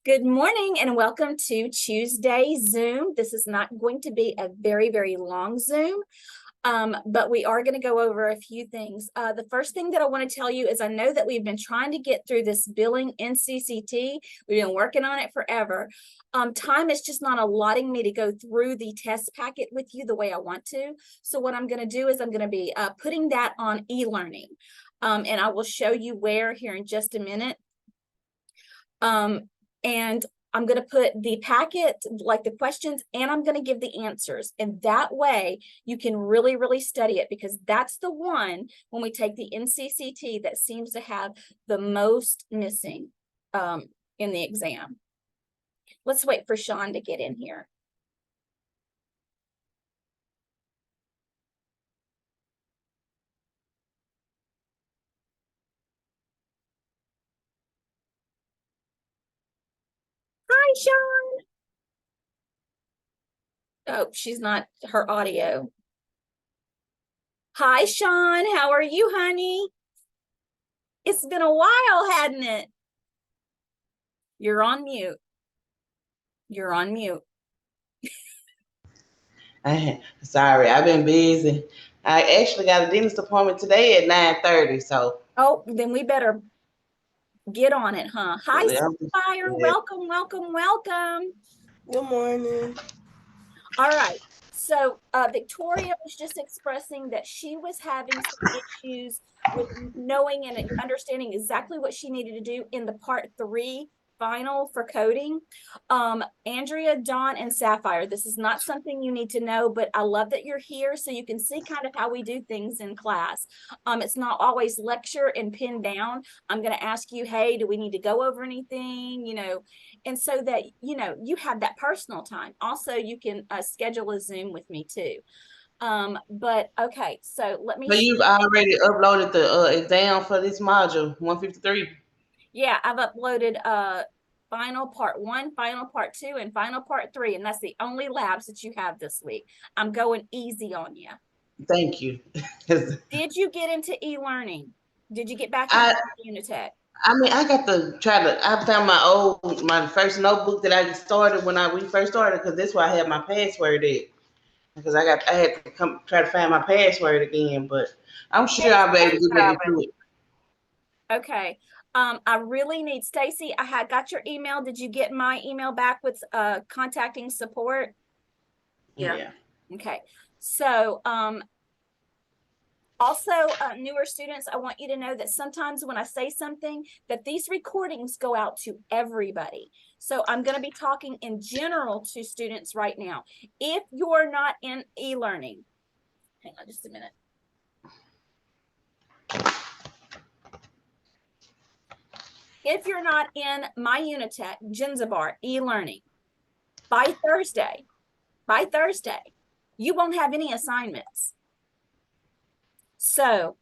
Good morning and welcome to Tuesday Zoom. This is not going to be a very, very long Zoom, but we are going to go over a few things. The first thing that I want to tell you is I know that we've been trying to get through this billing NCCT. We've been working on it forever. Time is just not allotting me to go through the test packet with you the way I want to. So what I'm going to do is I'm going to be putting that on e-learning, and I will show you where here in just a minute. And I'm going to put the packet, like the questions, and I'm going to give the answers. And that way you can really, really study it, because that's the one when we take the NCCT that seems to have the most missing in the exam. Let's wait for Sean to get in here. Hi, Sean. Oh, she's not, her audio. Hi, Sean. How are you, honey? It's been a while, hadn't it? You're on mute. You're on mute. Sorry, I've been busy. I actually got a dentist appointment today at 9:30. So Oh, then we better get on it, huh? Hi, yeah, Sapphire. yeah. Welcome, welcome, welcome. Good morning. All right. So Victoria was just expressing that she was having some issues with knowing and understanding exactly what she needed to do in the part 3 final for coding. Andrea, Dawn, and Sapphire, this is not something you need to know, but I love that you're here so you can see kind of how we do things in class. It's not always lecture and pin down. I'm going to ask you, hey, do we need to go over anything? And so that, you have that personal time. Also, you can schedule a Zoom with me too. But okay, so let me. So you've already uploaded the exam for this module 153. Yeah, I've uploaded final part 1, final part 2, and final part 3, and that's the only labs that you have this week. I'm going easy on you. Thank you. Did you get into e-learning? Did you get back into I Unitech? I mean I got to try to. I found my first notebook that I started when we first started, because that's where I had my password at. Because I had to come try to find my password again, but I'm sure I'll be able to get back into it. Okay. I really need Stacy. I had got your email. Did you get my email back with contacting support? Yeah. Okay. So also, newer students, I want you to know that sometimes when I say something, that these recordings go out to everybody. So I'm going to be talking in general to students right now. If you're not in e-learning, hang on just a minute. If you're not in My Unitech, Jenzabar, e-learning, by Thursday, you won't have any assignments. So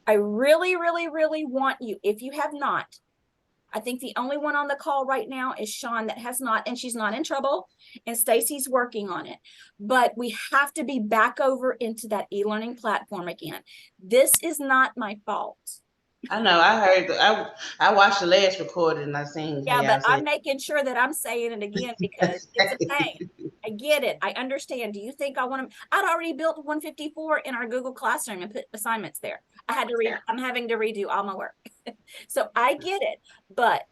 I really, really, really want you, if you have not, I think the only one on the call right now is Sean that has not, and she's not in trouble, and Stacy's working on it. But we have to be back over into that e-learning platform again. This is not my fault. I know. I watched the last recording and I seen how Yeah, but y'all I'm said. making sure that I'm saying it again because it's a pain. I get it. I understand. Do you think I want to? I'd already built 154 in our Google Classroom and put assignments there. I'm having to redo all my work. So I get it, but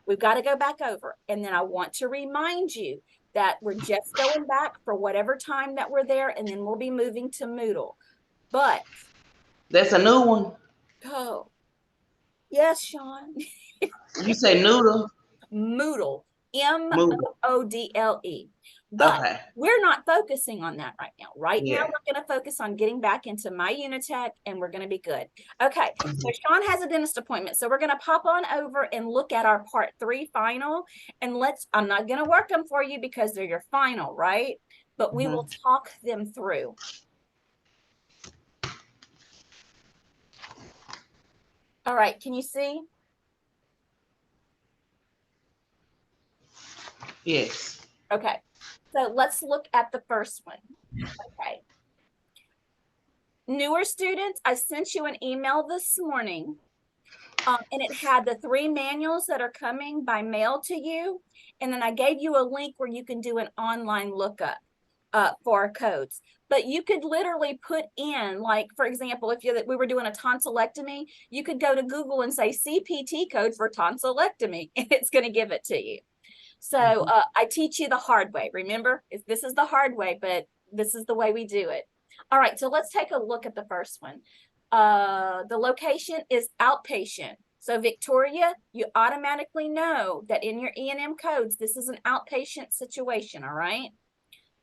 we've got to go back over. And then I want to remind you that we're just going back for whatever time that we're there, and then we'll be moving to Moodle. But, That's a new one. oh, yes, Sean. You say noodle. Moodle, Moodle. Moodle. But Okay. we're not focusing on that right now. Right now, Yeah. we're going to focus on getting back into My Unitech, and we're going to be good. Okay, so Mhm. Sean has a dentist appointment. So we're going to pop on over and look at our part 3 final. And I'm not going to work them for you because they're your final, right? But we will Mhm. talk them through. All right, can you see? Yes. Okay, so let's look at the first one. Okay. Newer students, I sent you an email this morning And it had the 3 manuals that are coming by mail to you. And then I gave you a link where you can do an online lookup for codes. But you could literally put in, like, for example, if we were doing a tonsillectomy, you could go to Google and say CPT code for tonsillectomy, and it's going to give it to you. So I teach you the hard way. Remember, this is the hard way, but this is the way we do it. All right, so let's take a look at the first one. The location is outpatient. So Victoria, you automatically know that in your E&M codes, this is an outpatient situation, all right?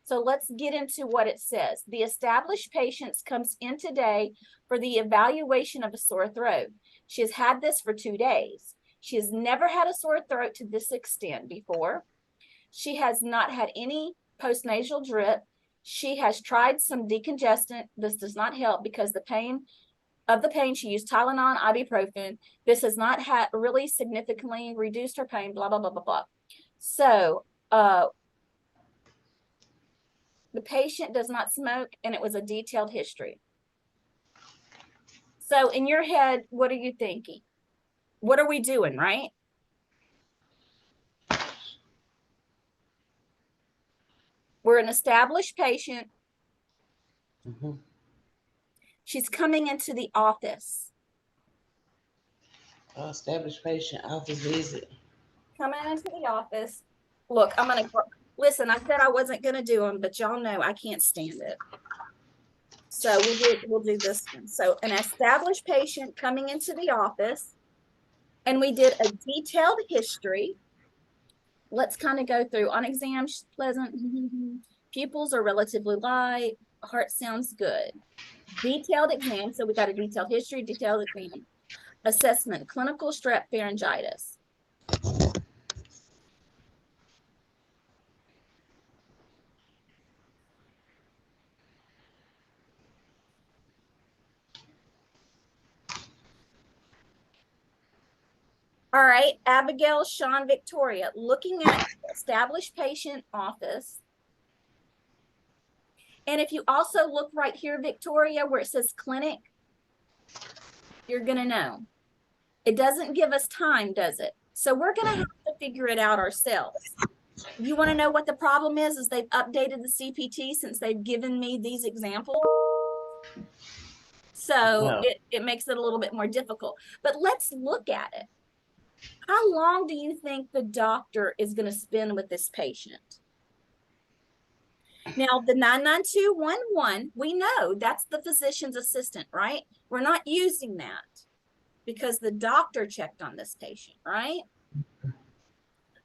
So let's get into what it says. The established patient comes in today for the evaluation of a sore throat. She has had this for 2 days. She has never had a sore throat to this extent before. She has not had any postnasal drip. She has tried some decongestant. This does not help because the pain she used Tylenol, ibuprofen. This has not really significantly reduced her pain, blah, blah, blah, blah, blah. So the patient does not smoke, and it was a detailed history. So in your head, what are you thinking? What are we doing, right? We're an established patient. She's coming into the office. Established patient office visit. Coming into the office. Look, listen, I said I wasn't going to do them, but y'all know I can't stand it. So we'll do this one. So an established patient coming into the office, and we did a detailed history. Let's kind of go through. On exam, she's pleasant. Pupils are relatively light. Heart sounds good. Detailed exam. So we got a detailed history, detailed exam. Assessment, clinical strep pharyngitis. All right, Abigail, Sean, Victoria, looking at established patient office. And if you also look right here, Victoria, where it says clinic, you're going to know. It doesn't give us time, does it? So we're going to have to figure it out ourselves. You want to know what the problem is they've updated the CPT since they've given me these examples. So it makes it a little bit more difficult. But let's look at it. How long do you think the doctor is going to spend with this patient? Now, the 99211, we know that's the physician's assistant, right? We're not using that because the doctor checked on this patient, right?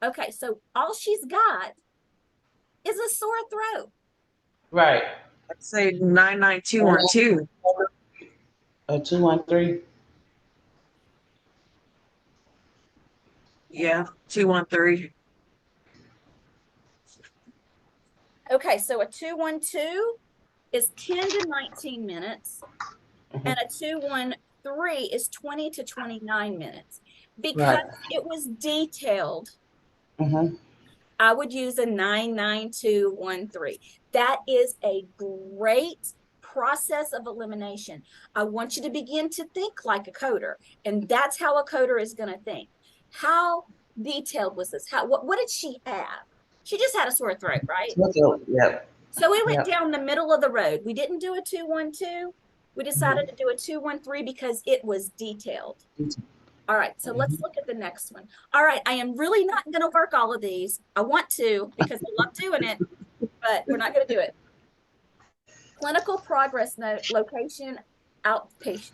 Okay, so all she's got is a sore throat. Right. I'd say 99212. 213. Yeah, 213. Okay, so a 212 is 10 to 19 minutes, and a 213 is 20 to 29 minutes. Because it was detailed, I would use a 99213. That is a great process of elimination. I want you to begin to think like a coder, and that's how a coder is going to think. How detailed was this? What did she have? She just had a sore throat, right? Yep. So we went down the middle of the road. We didn't do a 212. We decided to do a 213 because it was detailed. All right, so let's look at the next one. All right, I am really not going to work all of these. I want to because I love doing it, but we're not going to do it. Clinical progress note, location, outpatient.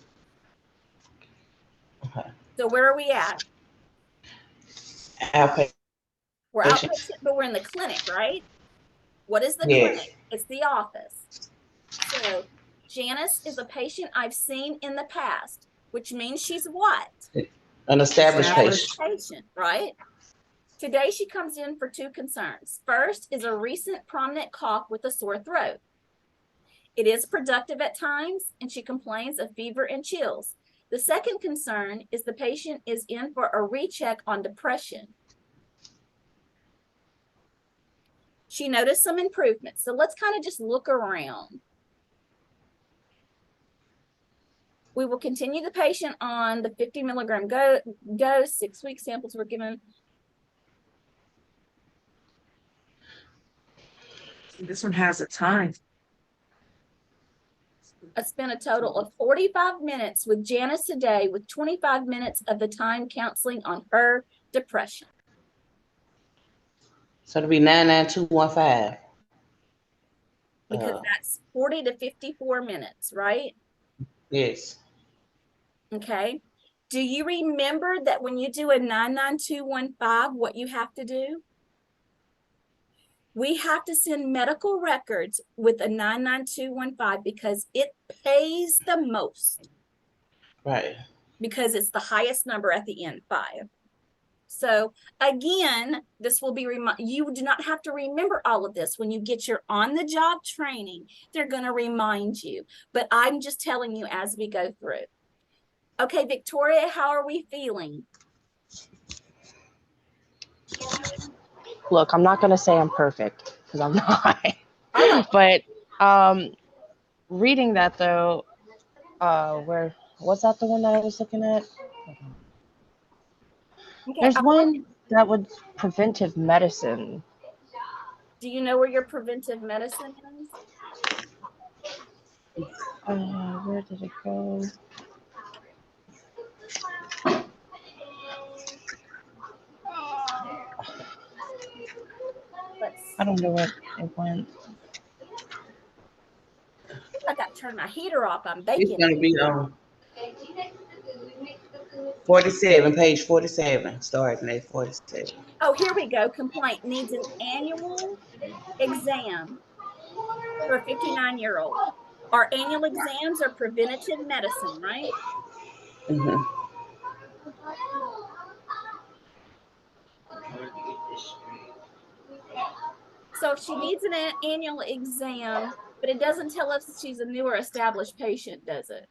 So where are we at? Outpatient. We're outpatient, but we're in the clinic, right? What is the clinic? It's the office. So Janice is a patient I've seen in the past, which means she's what? An established patient, right? Today she comes in for 2 concerns. First is a recent prominent cough with a sore throat. It is productive at times, and she complains of fever and chills. The second concern is the patient is in for a recheck on depression. She noticed some improvements. So let's kind of just look around. We will continue the patient on the 50 milligram dose. 6-week samples were given. This one has a time. I spent a total of 45 minutes with Janice a day, with 25 minutes of the time counseling on her depression. So it'll be 99215. Because that's 40 to 54 minutes, right? Yes. Okay. Do you remember that when you do a 99215, what you have to do? We have to send medical records with a 99215 because it pays the most. Right. Because it's the highest number at the end, 5. So again, this will be you do not have to remember all of this when you get your on-the-job training. They're going to remind you, but I'm just telling you as we go through. Okay, Victoria, how are we feeling? Look, I'm not gonna say I'm perfect because I'm not. All right. But reading that though, where was that the one that I was looking at? Okay, There's one that was preventive medicine. do you know where your preventive medicine is? Where did it go? I don't know where it went. I got to turn my heater off. I'm It's baking. gonna be on 47, page 47, starting at 47. Oh, here we go. Complaint needs an annual exam for a 59-year-old. Our annual exams are preventative medicine, right? Mm-hmm. So if she needs an annual exam, but it doesn't tell us if she's a new or established patient, does it?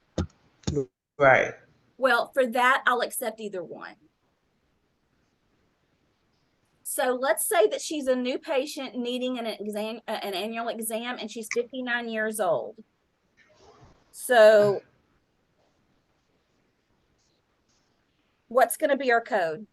Right. Well, for that, I'll accept either one. So let's say that she's a new patient needing an annual exam, and she's 59 years old. So what's going to be our code?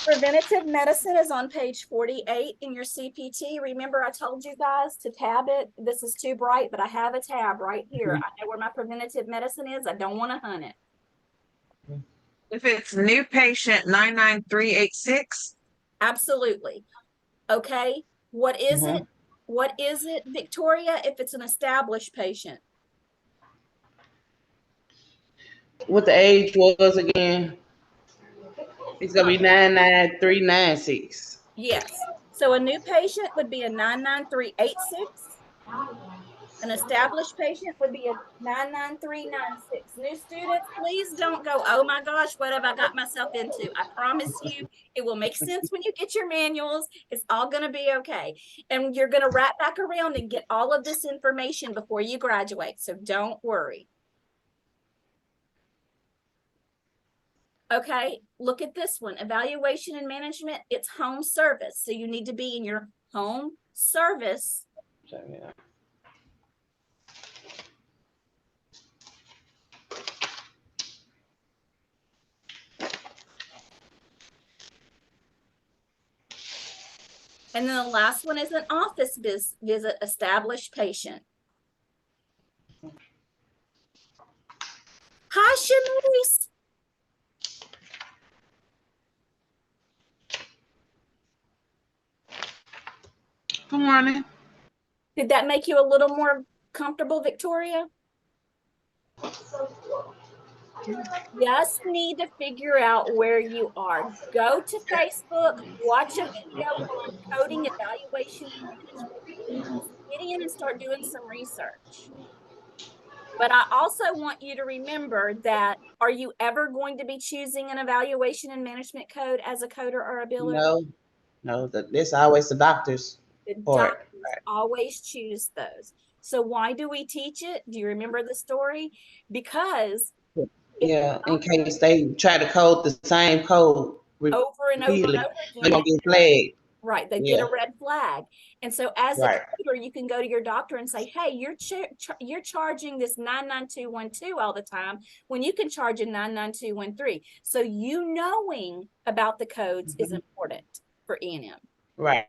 Preventative medicine is on page 48 in your CPT. Remember, I told you guys to tab it. This is too bright, but I have a tab right here. I know where my preventative medicine is. I don't want to hunt it. If it's new patient 99386. Absolutely. Okay. What is it? What is it, Victoria, if it's an established patient? What the age was again? It's gonna be 99396. Yes. So a new patient would be a 99386. An established patient would be a 99396. New students, please don't go, oh my gosh, what have I got myself into? I promise you, it will make sense when you get your manuals. It's all going to be okay. And you're going to wrap back around and get all of this information before you graduate. So don't worry. Okay, look at this one. Evaluation and management, it's home service. So you need to be in your home service. So, yeah. And then the last one is an office visit, established patient. Hi, Shanice. Good morning. Did that make you a little more comfortable, Victoria? Just need to figure out where you are. Go to Facebook, watch a video on coding evaluation and management. Get in and start doing some research. But I also want you to remember that, are you ever going to be choosing an evaluation and management code as a coder or a biller? No, this always the doctor's part. Doctors always choose those. So why do we teach it? Do you remember the story? Because yeah, in case they try to code the same code over and over and repeatedly, over they again. gonna get flagged. Right, they Yeah. get a red flag. And so as a Right. coder, you can go to your doctor and say, hey, you're charging this 99212 all the time when you can charge a 99213. So you knowing about the codes is important for E&M. Right.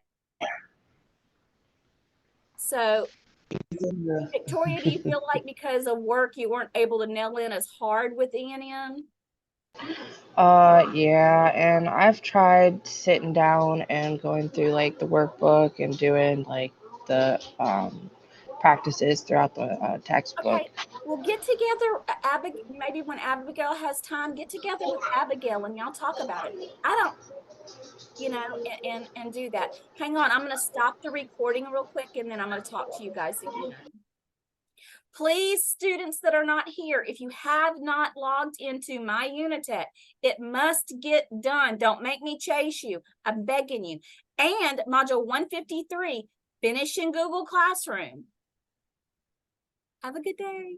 So Victoria, do you feel like because of work you weren't able to nail in as hard with E&M? Yeah, and I've tried sitting down and going through like the workbook and doing like the practices throughout the textbook. Okay, well, get together, maybe when Abigail has time, get together with Abigail and y'all talk about it. I don't, and do that. Hang on, I'm going to stop the recording real quick and then I'm going to talk to you guys again. Please, students that are not here, if you have not logged into My Unitech, it must get done. Don't make me chase you. I'm begging you. And module 153, finish in Google Classroom. Have a good day.